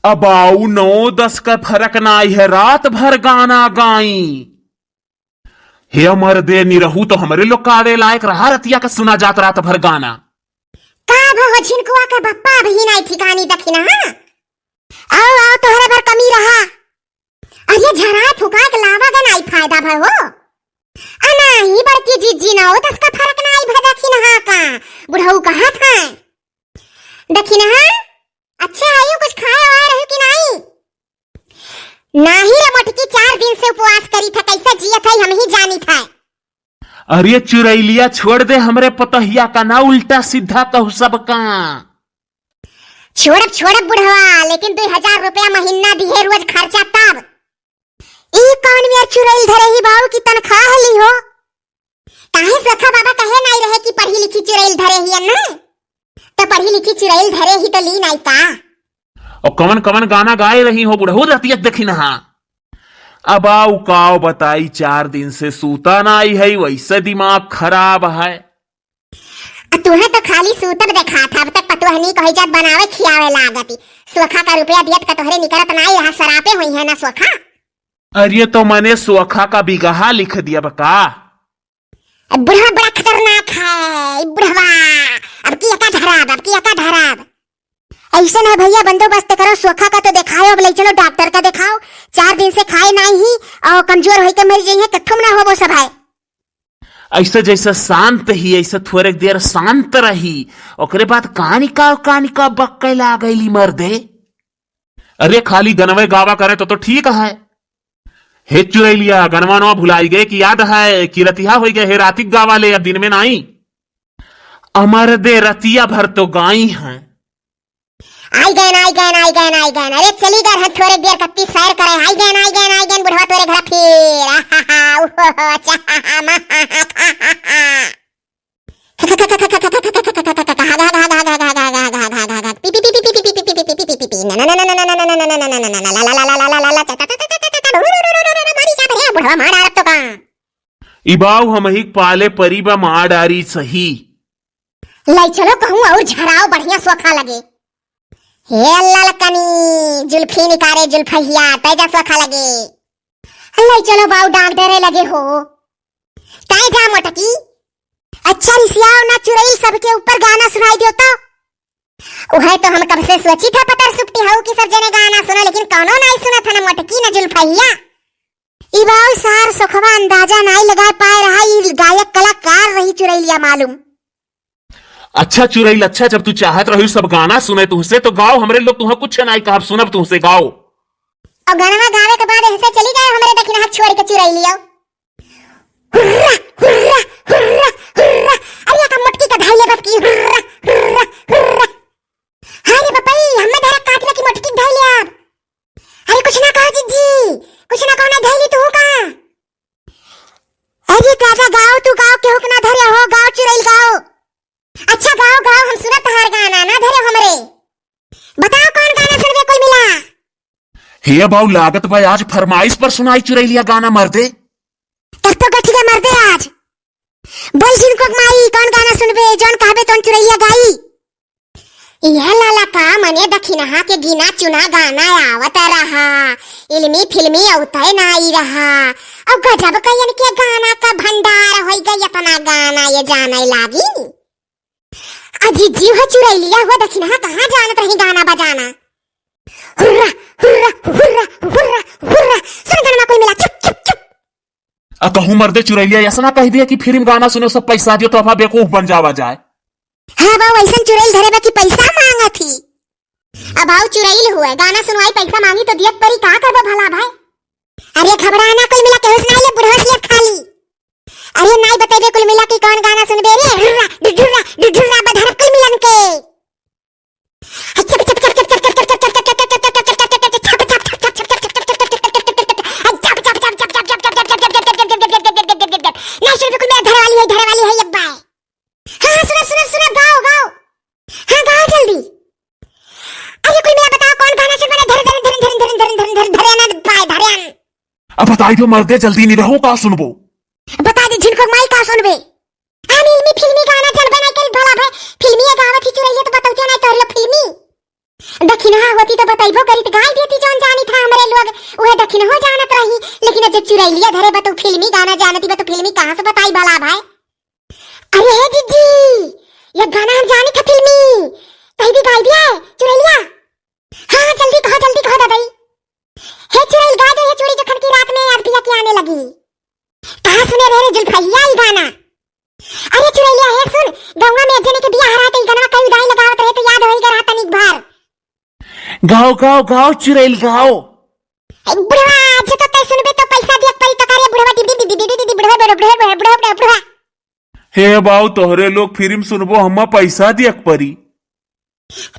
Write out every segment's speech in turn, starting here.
अब आओ 9-10 का फर्क ना आई है, रात भर गाना गाई। हे मर्दे निरहू तो हमरे लोग कावे लायक रहा, रतिया का सुना जात रात भर गाना। का भो झिनकुआ के बप्पा भी नहीं ठिकानी दखिनाहा। आओ आओ तोहरे भर कमी रहा। अरे झरा फुका के लावा का नहीं फायदा भर हो। अना ही बड़की जीजी ना हो, 10 का फर्क नहीं भर दखिनाहा का। बुढ़ऊ कहा था दखिनाहा अच्छा आयु कुछ खाए वाए रही कि नहीं? नाही रे मटकी 4 दिन से उपवास करी था, कैसा जिया था हम ही जानी था। अरे चुरैलिया छोड़ दे हमरे पतहिया का, ना उल्टा सीधा कहू सबका। छोड़ब बुढ़वा, लेकिन 2000 रुपया महीना दिए रोज खर्चा तब। ई कौन मेर चुरैल धरे ही बाबू की तनख्वाह ली हो? काहे सखा बाबा कहे नहीं रहे कि पढ़ी लिखी चुरैल धरे ही न? तो पढ़ी लिखी चुरैल धरे ही तो ली नहीं का। और कवन कवन गाना गाए रही हो बुढ़ऊ रतिया दखिनाहा। अब आओ काओ बताई, 4 दिन से सूता ना आई है, वैसे दिमाग खराब है। तुम्हें तो खाली सूतब देखा था, अब तक पतोहनी कही जात बनावे खियावे लागती। सोखा का रुपया दियत का तोहरे निकलत नहीं रहा, सरापे हुई है ना सोखा। अरे तो मैंने सोखा का बिगहा लिख दिया बका। बुढ़वा बड़ा खतरनाक है बुढ़वा। अब की एका धराब ऐसा ना भैया, बंदोबस्त करो। सोखा का तो दिखाओ, अब ले चलो डॉक्टर का दिखाओ। 4 दिन से खाए नहीं ही और कमजोर होई के मर जाई है, कथम ना हो वो सब है। ऐसा जैसा शांत ही ऐसा थोड़े देर शांत रही, ओकरे बाद कहानी का बक्के ला गईली मर्दे। अरे खाली गनवे गावा करे तो ठीक है। हे चुरैलिया गनवा नवा भुलाई गए कि याद है कि रतिया हो गए हे रातिक गावा ले, अब दिन में नहीं। अमर दे रतिया भर तो गाई हैं। आई गए। अरे चली गए हैं थोड़े देर कत्ती सैर करे। आई गए बुढ़वा तोरे घर फिर। इबाऊ हम ही पाले परी बा मार डारी सही। ले चलो कहूँ और झराओ बढ़िया सोखा लगे। हे ललकनी जुल्फी निकारे जुल्फहिया तेजा सोखा लगे। ले चलो बाऊ डांग डरे लगे हो। ताई जा मोटकी। अच्छा रिसियाओ ना चुरैल सबके ऊपर गाना सुनाई दो तो। वह तो हम कब से सोची था पतर सुपटी हाउ कि सब जने गाना सुना, लेकिन कौनो नहीं सुना था ना मोटकी ना जुल्फहिया। इबाऊ सार सोखवा अंदाजा नहीं लगा पाए रहा, ये गायक कलाकार रही चुरैलिया मालूम। अच्छा चुरैल, अच्छा जब तू चाहत रही सब गाना सुने तुमसे तो गाओ, हमरे लोग तुम्हें कुछ नहीं कहा, सुनब तुमसे गाओ। और गाना गावे के बाद ऐसे चली जाए हमरे दखिनाहा छोड़ के चुरैलिया। हुर्रा हुर्रा हुर्रा हुर्रा, अरे का मटकी का धाइले बाप की हुर्रा हुर्रा हुर्रा। हाय रे बपई हमें धरा काटला की मटकी धाइले अब। अरे कुछ ना कहो जीजी, कुछ ना कहो ना धाइली तू का। अरे दादा गाओ, तू गाओ, केहू के ना धरे हो, गाओ चुरैल गाओ। अच्छा गाओ हम सुनत हर गाना ना धरे हमरे। बताओ कौन गाना सुनबे कोई मिला? हे बाऊ लागत भाई आज फरमाइश पर सुनाई चुरैलिया गाना मर्दे। तब तो गठिया मर्दे आज बोल जिनको माई कौन गाना सुनबे, जोन कहबे तोन चुरैलिया गाई। यह लाला का मने दखिनाहा के गिना चुना गाना आवत रहा, इल्मी फिल्मी औतय नाई रहा। अब गजब कयन के गाना का भंडार होई गई, इतना गाना ये जाने लागी। अजी जीव है चुरैलिया हुआ दखिनाहा कहाँ जानत रही गाना बजाना। हुर्रा हुर्रा हुर्रा हुर्रा हुर्रा, सुन गाना कोई मिला, चुप चुप चुप। कहूँ मर्दे चुरैलिया ऐसा ना कह दिया कि फिल्म गाना सुने सब पैसा दियो तो अब बेवकूफ बन जावा जाए। हाँ बाऊ ऐसा चुरैल धरे बा की पैसा मांगा थी। अब आओ चुरैल हुआ गाना सुनवाई पैसा मांगी तो दियत परी का करबा भला भाई। अरे घबराना कोई मिला केहू सुनाई ले बुढ़वा सियत खाली। अरे नहीं बतेबे कुल मिला की कौन गाना सुनबे रे। हुर्रा डुडुर्रा डुडुर्रा बधर कुल मिलन के। अच्छा चप चप चप चप चप चप चप अब बताई दो मर्दे जल्दी नहीं रहो का सुनबो। बता दे जिनको माई का सुनबे। हम इल्मी फिल्मी गाना चलबे नहीं कल भला भाई। फिल्मी गावत ही चुरैलिया तो बताऊ नहीं तो फिल्मी दखिनाहा होती तो बताइबो करी त गा चुरैलिया धरे बा तो फिल्मी गाना जानती बा तो फिल्मी कहां से बताई बाला भाई। अरे हे जीजी ये गाना हम जानी था फिल्मी कहीं भी गाई दिया है चुरैलिया। हाँ जल्दी कहो दादाई। हे चुरैल गा दो ये चूड़ी जो खन की रात में याद पिया के आने लगी। कहां सुने रहे जुल्फैया ये गाना। अरे चुरैलिया हे सुन गंगा में अजने के बियाह हरा ते गाना कई उदाई लगावत रहे तो याद होई गा तनिक बार। गाओ गाओ गाओ चुरैल गाओ। बुढ़वा आज तो तै सुनबे तो पैसा दिया परी तकारे बुढ़वा बुढ़वा। हे बाऊ तोहरे लोग फिल्म सुनबो हम्मा पैसा दियक परी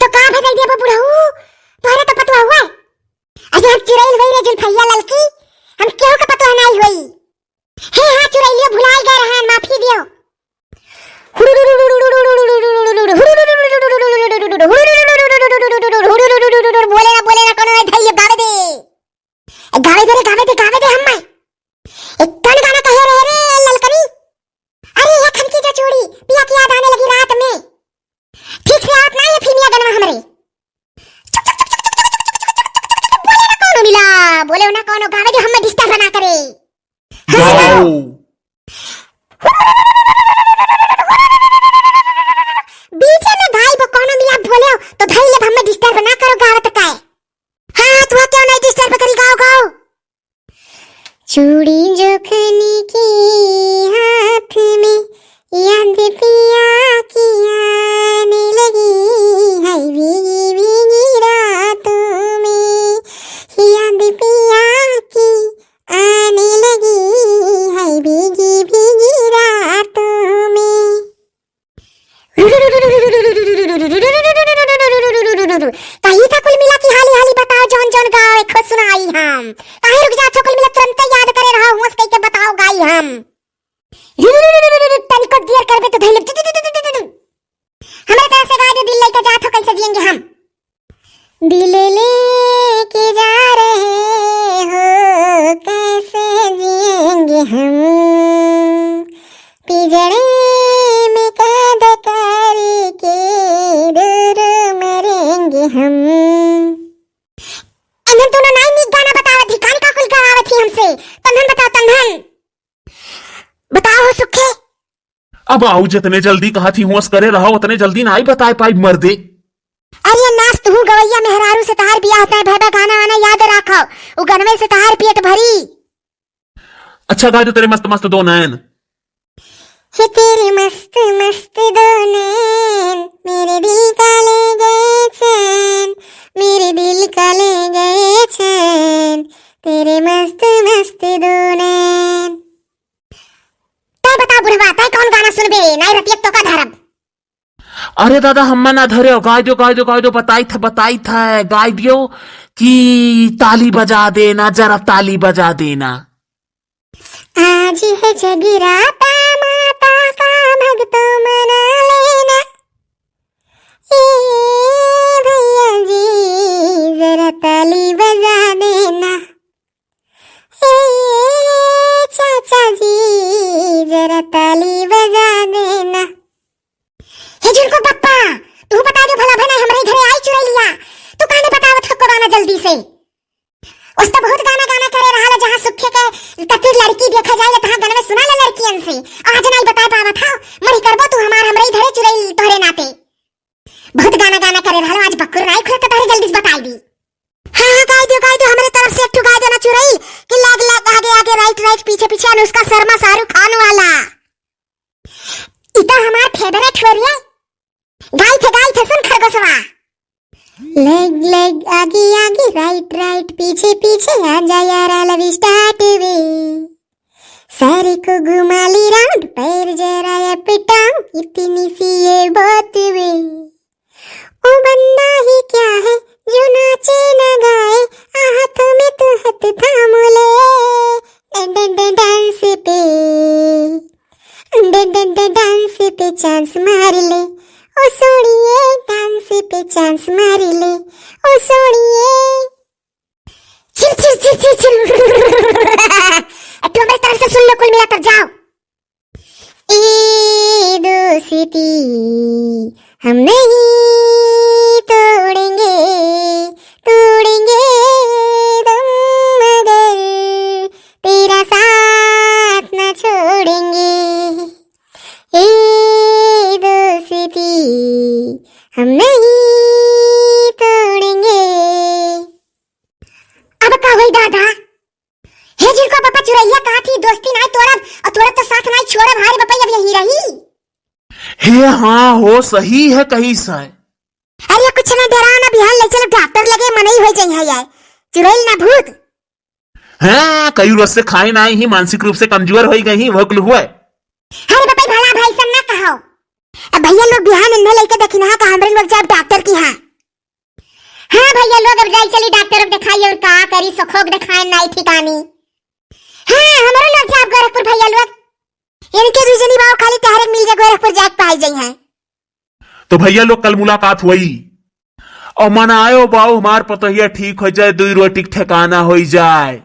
तो का भेज दिया बुढ़ऊ तोहरे तो पतवा हुआ। अरे हम चुरैल गई रे जुल्फैया ललकी हम क्यों का पतवा नहीं हुई। हे हां चुरैलियो भुलाए गए रहे माफी दियो। बोले ना कोनो धैर्य गावे दे हम एक कौन गाना कहे रहे रे ललकनी। अरे ये खनकी जो चूड़ी पिया की याद आने लगी रात में ठीक से आवत ना ये फिल्मिया गनवा हमरे। बोले ना कोनो गावे जो हमें डिस्टर्ब ना करे। बीच में भाई वो कोनो मिया बोले तो भाई ले हमें डिस्टर्ब ना करो गावत का है। हां तू क्यों नहीं डिस्टर्ब करी गाओ। चूड़ी जोखनी की हाथ में याद पिया की आने लगी है भीगी रातों में याद पिया की आने लगी है भीगी रातों में। कहीं था कुल मिला की हाली बताओ जौन गाओ एक खुद सुनाई हम काहे रुक जा कुल मिला तुरंत याद करे रहा हूं कह के बताओ गाई हम तनिको देर करबे तो धैले हमारे तरह से गा दे दिल लेके जात हो कैसे जिएंगे हम। दिल लेके जा रहे हो कैसे जिएंगे हम पिजड़े में कैद करके दूर मरेंगे हम। अनहन तो ना नी गाना बतावत थी कान का कुल गावत थी हमसे तन्हन बताओ हो सुखे। अब आओ जितने जल्दी कहा थी होश करे रहो उतने जल्दी ना ही बताए पाई मर्दे। अरे नाच तू गवैया मेहरारू से तहार बियाह होता है भैबा गाना आना याद रखो वो गनवे से तहार पेट भरी। अच्छा गा दो तेरे मस्त मस्त दो नैन। हे तेरे मस्त मस्त दो नैन मेरे दिल का ले गए चैन मेरे दिल का ले गए चैन तेरे मस्त मस्त दो नैन। तय बता बुढ़वा तय कौन गाना सुनबे नहीं रतियक तो का धरब। अरे दादा हम्मा ना धरे गाय दो बताई था गाय दियो कि ताली बजा देना जरा ताली बजा देना। आज है जगराता माता का भक्तों मना लेना ए भैया जी जरा ताली बजा देना ए चाचा जी जरा ताली बजा देना। हे जुनको पप्पा तू बता दो भला भला हमरे घरे आई चुरैलिया तू काने बतावत हको गाना जल्दी से। उस तो बहुत गाना करे रहा जहां सुखे के कति लड़की देखा जाए तहां गाना में सुना ले लड़कियन से आज नहीं बता पावत था मरी करबो तू हमरे घरे चुरैल तोहरे नाते बहुत गाना करे रहा आज बकुर नहीं खुद तोहरे जल्दी से बताई दी। हां गाय दो हमरे तरफ से एक गाय देना चुरैल कि लग आगे राइट पीछे अनुष्का शर्मा शाहरुख खान वाला इता हमार फेवरेट हो रही है। गाय थे सुन खरगोशवा लेग आगे राइट पीछे आजा यारा लव स्टार्ट वे सारे को घुमा ली राउंड पैर जरा अप डाउन इतनी सी ये बात वे ओ बंदा ही क्या है जो नाचे न गाए हाथों में तो हाथ थाम ले डांस पे चांस मार ले ओ सोड़िए डांस पे चांस मार ले ओ सोड़िए चिल तू हमारी तरफ से सुन लो कुल मिला कर जाओ। ए दोस्ती हम नहीं तोड़ेंगे दम मगर तेरा हम नहीं तोड़ेंगे। अब का होई दादा? हे जिनको पापा चुरैया कहा थी दोस्ती नहीं तोड़ब और तोड़ब तो साथ नहीं छोड़ब, हारी बापा अब यही रही। हे हाँ हो सही है कहीं सा। अरे कुछ ना डरा ना, बिहान ले चलो डॉक्टर लगे मनई हो जाई है यार, चुरैल ना भूत। हाँ कई रोज से खाए ना ही मानसिक रूप से कमजोर हो गई वो कुल हुआ। अरे बापा भला भाई सब ना कहो। अब भैया लोग बिहान इन्हें लेके दखिनाहा का हमरे लोग जाब डॉक्टर की। हाँ हाँ भैया लोग अब जाई चली डॉक्टर दिखाई और का करी सखोक दिखाए नहीं ठिकानी। हाँ हमारे लोग जाब गोरखपुर भैया लोग, इनके दूजनी बाव खाली तहरे मिल जा गोरखपुर जाके पाई जाई हैं। तो भैया लोग कल मुलाकात हुई और मनायो बाऊ हमार पतोहिया ठीक हो जाए, 2 रोटी ठिकाना हो जाए।